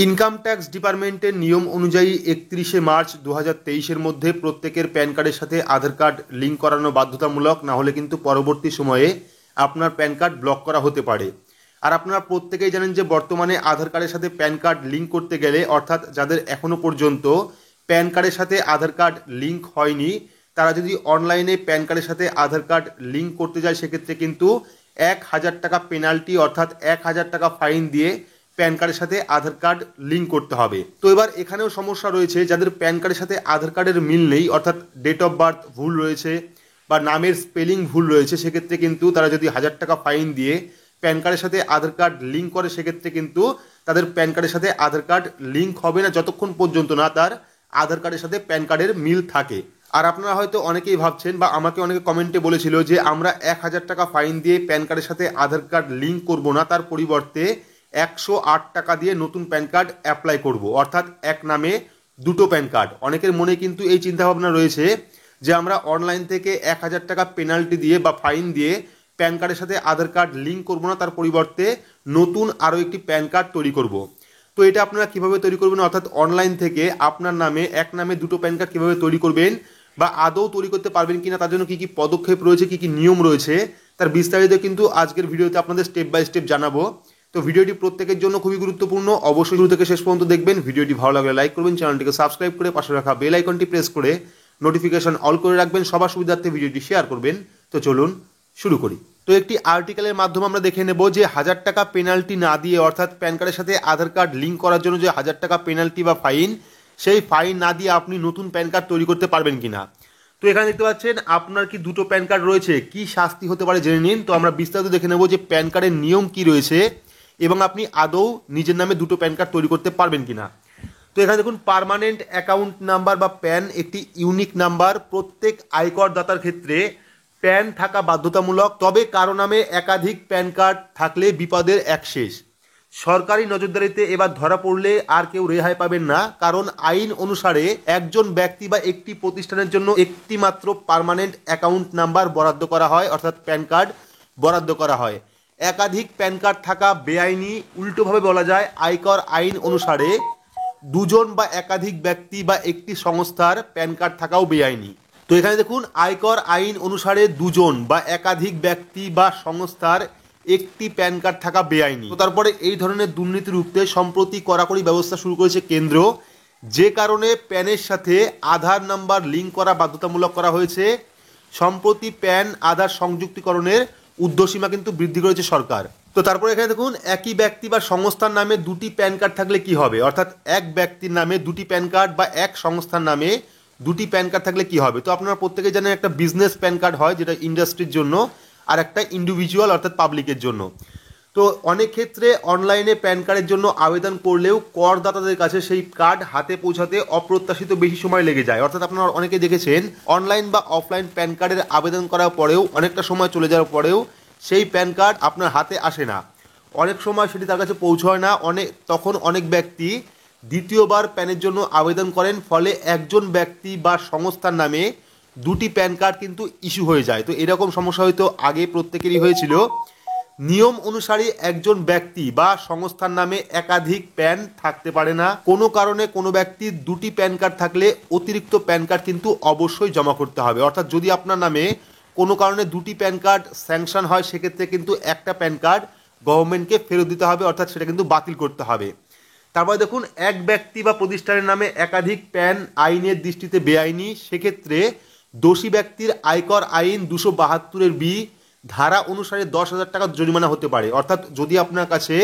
Income tax ডিপার্টমেন্টের নিয়ম অনুযায়ী 31শে মার্চ 2023-এর মধ্যে প্রত্যেকের প্যান কার্ডের সাথে আধার কার্ড লিঙ্ক করানো বাধ্যতামূলক, না হলে কিন্তু পরবর্তী সময়ে আপনার প্যান কার্ড ব্লক করা হতে পারে। আর আপনারা প্রত্যেকেই জানেন যে বর্তমানে আধার কার্ডের সাথে প্যান কার্ড লিঙ্ক করতে গেলে, অর্থাৎ যাদের এখনো পর্যন্ত প্যান কার্ডের সাথে আধার কার্ড লিঙ্ক হয়নি, তারা যদি অনলাইনে প্যান কার্ডের সাথে আধার কার্ড লিঙ্ক করতে যায় সেক্ষেত্রে কিন্তু 1000 টাকা পেনাল্টি অর্থাৎ 1000 টাকা ফাইন দিয়ে প্যান কার্ডের সাথে আধার কার্ড লিঙ্ক করতে হবে। তো এবার এখানেও সমস্যা রয়েছে, যাদের প্যান কার্ডের সাথে আধার কার্ডের মিল নেই, অর্থাৎ ডেট অফ বার্থ ভুল রয়েছে বা নামের স্পেলিং ভুল রয়েছে, সেক্ষেত্রে কিন্তু তারা যদি 1000 টাকা ফাইন দিয়ে প্যান কার্ডের সাথে আধার কার্ড লিঙ্ক করে সেক্ষেত্রে কিন্তু তাদের প্যান কার্ডের সাথে আধার কার্ড লিঙ্ক হবে না যতক্ষণ পর্যন্ত না তার আধার কার্ডের সাথে প্যান কার্ডের মিল থাকে। আর আপনারা হয়তো অনেকেই ভাবছেন বা আমাকে অনেকে কমেন্টে বলেছিল যে আমরা 1000 টাকা ফাইন দিয়ে প্যান কার্ডের সাথে আধার কার্ড লিঙ্ক করব না, তার পরিবর্তে 108 টাকা দিয়ে নতুন প্যান কার্ড অ্যাপ্লাই করব, অর্থাৎ এক নামে দুটো প্যান কার্ড। অনেকের মনে কিন্তু এই চিন্তাভাবনা রয়েছে যে আমরা অনলাইন থেকে 1000 টাকা পেনাল্টি দিয়ে বা ফাইন দিয়ে প্যান কার্ডের সাথে আধার কার্ড লিঙ্ক করব না, তার পরিবর্তে নতুন আরও একটি প্যান কার্ড তৈরি করব। তো এটা আপনারা কিভাবে তৈরি করবেন, অর্থাৎ অনলাইন থেকে আপনার নামে এক নামে দুটো প্যান কার্ড কীভাবে তৈরি করবেন বা আদৌ তৈরি করতে পারবেন কিনা, তার জন্য কী কী পদক্ষেপ রয়েছে, কী কী নিয়ম রয়েছে, তার বিস্তারিত কিন্তু আজকের ভিডিওতে আপনাদের স্টেপ বাই স্টেপ জানাবো। তো ভিডিওটি প্রত্যেকের জন্য খুবই গুরুত্বপূর্ণ, অবশ্যই শুরু থেকে শেষ পর্যন্ত দেখবেন। ভিডিওটি ভালো লাগলে লাইক করবেন, চ্যানেলটিকে সাবস্ক্রাইব করে পাশে রাখা বেল আইকনটি প্রেস করে নোটিফিকেশন অল করে রাখবেন, সবার সুবিধার্থে ভিডিওটি শেয়ার করবেন। তো চলুন শুরু করি। তো একটি আর্টিকেলের মাধ্যমে আমরা দেখে নেব যে 1000 টাকা পেনাল্টি না দিয়ে, অর্থাৎ প্যান কার্ডের সাথে আধার কার্ড লিঙ্ক করার জন্য যে 1000 টাকা পেনাল্টি বা ফাইন, সেই ফাইন না দিয়ে আপনি নতুন প্যান কার্ড তৈরি করতে পারবেন কিনা। তো এখানে দেখতে পাচ্ছেন আপনার কি দুটো প্যান কার্ড রয়েছে, কি শাস্তি হতে পারে জেনে নিন। তো আমরা বিস্তারিত দেখে নেব যে প্যান কার্ডের নিয়ম কি রয়েছে এবং আপনি আদৌ নিজের নামে দুটো প্যান কার্ড তৈরি করতে পারবেন কিনা। তো এখানে দেখুন, পার্মানেন্ট অ্যাকাউন্ট নাম্বার বা প্যান একটি ইউনিক নাম্বার। প্রত্যেক আয়কর দাতার ক্ষেত্রে প্যান থাকা বাধ্যতামূলক, তবে কারো নামে একাধিক প্যান কার্ড থাকলে বিপদের এক শেষ। সরকারি নজরদারিতে এবার ধরা পড়লে আর কেউ রেহাই পাবেন না, কারণ আইন অনুসারে একজন ব্যক্তি বা একটি প্রতিষ্ঠানের জন্য একটি মাত্র পার্মানেন্ট অ্যাকাউন্ট নাম্বার বরাদ্দ করা হয়, অর্থাৎ প্যান কার্ড বরাদ্দ করা হয়। একাধিক প্যান কার্ড থাকা বেআইনি। উল্টোভাবে বলা যায়, আয়কর আইন অনুসারে দুজন বা একাধিক ব্যক্তি বা একটি সংস্থার প্যান কার্ড থাকাও বেআইনি। তো এখানে দেখুন, আয়কর আইন অনুসারে দুজন বা একাধিক ব্যক্তি বা সংস্থার একটি প্যান কার্ড থাকা বেআইনি। তো তারপরে এই ধরনের দুর্নীতি রুখতে সম্প্রতি কড়াকড়ি ব্যবস্থা শুরু করেছে কেন্দ্র, যে কারণে প্যানের সাথে আধার নাম্বার লিঙ্ক করা বাধ্যতামূলক করা হয়েছে। সম্প্রতি প্যান আধার সংযুক্তিকরণের ঊর্ধ্বসীমা কিন্তু বৃদ্ধি করেছে সরকার। তো তারপরে এখানে দেখুন, একই ব্যক্তি বা সংস্থার নামে দুটি প্যান কার্ড থাকলে কি হবে, অর্থাৎ এক ব্যক্তির নামে দুটি প্যান কার্ড বা এক সংস্থার নামে দুটি প্যান কার্ড থাকলে কি হবে। তো আপনারা প্রত্যেকে জানেন একটা বিজনেস প্যান কার্ড হয় যেটা ইন্ডাস্ট্রির জন্য, আর একটা ইন্ডিভিজুয়াল অর্থাৎ পাবলিকের জন্য। তো অনেক ক্ষেত্রে অনলাইনে প্যান কার্ডের জন্য আবেদন করলেও করদাতাদের কাছে সেই কার্ড হাতে পৌঁছাতে অপ্রত্যাশিত বেশি সময় লেগে যায়। অর্থাৎ আপনারা অনেকে দেখেছেন অনলাইন বা অফলাইন প্যান কার্ডের আবেদন করার পরেও অনেকটা সময় চলে যাওয়ার পরেও সেই প্যান কার্ড আপনার হাতে আসে না, অনেক সময় সেটি তার কাছে পৌঁছয় না। তখন অনেক ব্যক্তি দ্বিতীয়বার প্যানের জন্য আবেদন করেন, ফলে একজন ব্যক্তি বা সংস্থার নামে দুটি প্যান কার্ড কিন্তু ইস্যু হয়ে যায়। তো এরকম সমস্যা হয়তো আগে প্রত্যেকেরই হয়েছিল। নিয়ম অনুসারে একজন ব্যক্তি বা সংস্থার নামে একাধিক প্যান থাকতে পারে না। কোনো কারণে কোনো ব্যক্তির দুটি প্যান কার্ড থাকলে অতিরিক্ত প্যান কার্ড কিন্তু অবশ্যই জমা করতে হবে। অর্থাৎ যদি আপনার নামে কোনো কারণে দুটি প্যান কার্ড স্যাংশন হয়, সেক্ষেত্রে কিন্তু একটা প্যান কার্ড গভর্নমেন্টকে ফেরত দিতে হবে, অর্থাৎ সেটা কিন্তু বাতিল করতে হবে। তারপরে দেখুন, এক ব্যক্তি বা প্রতিষ্ঠানের নামে একাধিক প্যান আইনের দৃষ্টিতে বেআইনি। সেক্ষেত্রে দোষী ব্যক্তির আয়কর আইন 272 বি ধারা অনুসারে 10,000 টাকা জরিমানা হতে পারে। অর্থাৎ যদি আপনার কাছে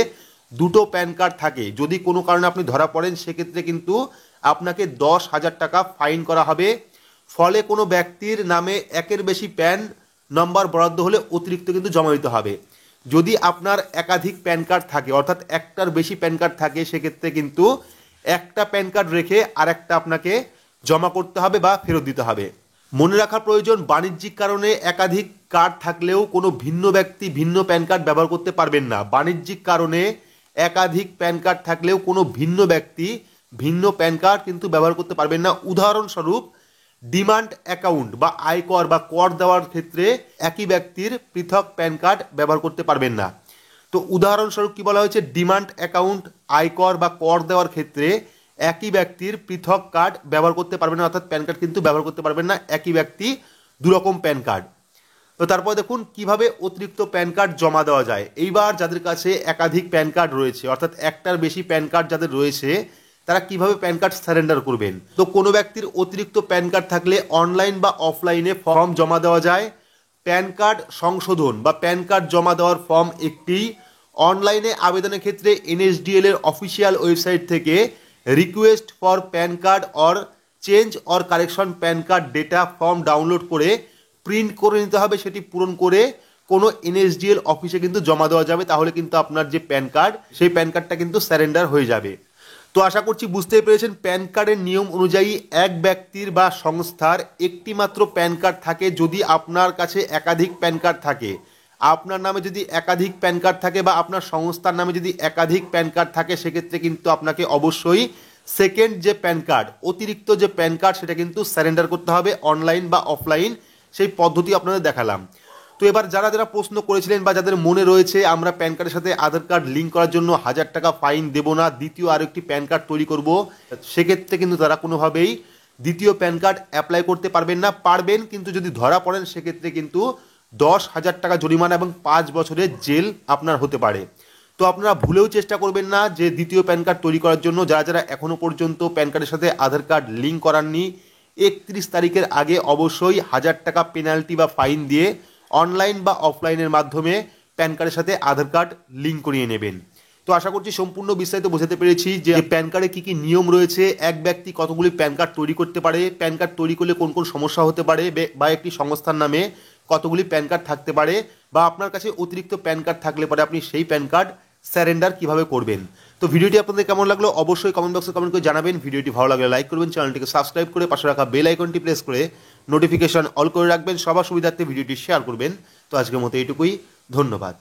দুটো প্যান কার্ড থাকে, যদি কোনো কারণে আপনি ধরা পড়েন, সেক্ষেত্রে কিন্তু আপনাকে 10,000 টাকা ফাইন করা হবে। ফলে কোনো ব্যক্তির নামে একের বেশি প্যান নম্বর বরাদ্দ হলে অতিরিক্ত কিন্তু জমা দিতে হবে। যদি আপনার একাধিক প্যান কার্ড থাকে, অর্থাৎ একটার বেশি প্যান কার্ড থাকে, সেক্ষেত্রে কিন্তু একটা প্যান কার্ড রেখে আরেকটা আপনাকে জমা করতে হবে বা ফেরত দিতে হবে। মনে রাখার প্রয়োজন, বাণিজ্যিক কারণে একাধিক কার্ড থাকলেও কোনো ভিন্ন ব্যক্তি ভিন্ন প্যান কার্ড ব্যবহার করতে পারবেন না। বাণিজ্যিক কারণে একাধিক প্যান কার্ড থাকলেও কোনো ভিন্ন ব্যক্তি ভিন্ন প্যান কার্ড কিন্তু ব্যবহার করতে পারবেন না। উদাহরণস্বরূপ, ডিমান্ড অ্যাকাউন্ট বা আয়কর বা কর দেওয়ার ক্ষেত্রে একই ব্যক্তির পৃথক প্যান কার্ড ব্যবহার করতে পারবেন না। তো উদাহরণস্বরূপ কি বলা হয়েছে, ডিমান্ড অ্যাকাউন্ট, আয়কর বা কর দেওয়ার ক্ষেত্রে একই ব্যক্তির পৃথক কার্ড ব্যবহার করতে পারবেন না, অর্থাৎ প্যান কার্ড কিন্তু ব্যবহার করতে পারবেন না একই ব্যক্তি দুরকম প্যান কার্ড। তো তারপর দেখুন কিভাবে অতিরিক্ত প্যান কার্ড জমা দেওয়া যায়। এইবার যাদের কাছে একাধিক প্যান কার্ড রয়েছে, অর্থাৎ একটার বেশি প্যান কার্ড যাদের রয়েছে, তারা কিভাবে প্যান কার্ড সারেন্ডার করবেন। তো কোনো ব্যক্তির অতিরিক্ত প্যান কার্ড থাকলে অনলাইন বা অফলাইনে ফর্ম জমা দেওয়া যায়। প্যান কার্ড সংশোধন বা প্যান কার্ড জমা দেওয়ার ফর্ম একটি। অনলাইনে আবেদনের ক্ষেত্রে এনএসডিএল এর অফিসিয়াল ওয়েবসাইট থেকে request for pan card or change or correction pan card data form download করে প্রিন্ট করে নিতে হবে, সেটি পূরণ করে কোনো এনএসডিএল অফিসে কিন্তু জমা দেওয়া যাবে। তাহলে কিন্তু আপনার যে প্যান কার্ড, সেই প্যান কার্ডটা কিন্তু সারেন্ডার হয়ে যাবে। তো আশা করছি বুঝতেই পেরেছেন, প্যান কার্ডের নিয়ম অনুযায়ী এক ব্যক্তির বা সংস্থার একটি মাত্র প্যান কার্ড থাকে। যদি আপনার কাছে একাধিক প্যান কার্ড থাকে, আপনার নামে যদি একাধিক প্যান কার্ড থাকে বা আপনার সংস্থার নামে যদি একাধিক প্যান কার্ড থাকে, সেক্ষেত্রে কিন্তু আপনাকে অবশ্যই সেকেন্ড যে প্যান কার্ড, অতিরিক্ত যে প্যান কার্ড, সেটা কিন্তু সারেন্ডার করতে হবে অনলাইন বা অফলাইন। সেই পদ্ধতি আপনাদের দেখালাম। তো এবার যারা যারা প্রশ্ন করেছিলেন বা যাদের মনে রয়েছে আমরা প্যান কার্ডের সাথে আধার কার্ড লিঙ্ক করার জন্য 1000 টাকা ফাইন দেবো না, দ্বিতীয় আরও একটি প্যান কার্ড তৈরি করব, সেক্ষেত্রে কিন্তু তারা কোনোভাবেই দ্বিতীয় প্যান কার্ড অ্যাপ্লাই করতে পারবেন না। পারবেন, কিন্তু যদি ধরা পড়েন সেক্ষেত্রে কিন্তু 10,000 টাকা জরিমানা এবং 5 বছরের জেল আপনার হতে পারে। তো আপনারা ভুলেও চেষ্টা করবেন না যে দ্বিতীয় প্যান কার্ড তৈরি করার জন্য। যারা যারা এখনও পর্যন্ত প্যান কার্ডের সাথে আধার কার্ড লিঙ্ক করাননি, 31 তারিখের আগে অবশ্যই 1000 টাকা পেনাল্টি বা ফাইন দিয়ে অনলাইন বা অফলাইনের মাধ্যমে প্যান কার্ডের সাথে আধার কার্ড লিঙ্ক করিয়ে নেবেন। তো আশা করছি সম্পূর্ণ বিস্তারিত বোঝাতে পেরেছি যে প্যান কার্ডে কী কী নিয়ম রয়েছে, এক ব্যক্তি কতগুলি প্যান কার্ড তৈরি করতে পারে, প্যান কার্ড তৈরি করলে কোন কোন সমস্যা হতে পারে, বা একটি সংস্থার নামে কতগুলি প্যান কার্ড থাকতে পারে, বা আপনার কাছে অতিরিক্ত প্যান কার্ড থাকলে পরে আপনি সেই প্যান কার্ড সারেন্ডার কিভাবে করবেন। তো ভিডিওটি আপনাদের কেমন লাগলো অবশ্যই কমেন্ট বক্সে কমেন্ট করে জানাবেন। ভিডিওটি ভালো লাগলে লাইক করবেন, চ্যানেলটিকে সাবস্ক্রাইব করে পাশে রাখা বেল আইকনটি প্রেস করে নোটিফিকেশন অল করে রাখবেন, সবার সুবিধার্থে ভিডিওটি শেয়ার করবেন। তো আজকের মতো এইটুকুই, ধন্যবাদ।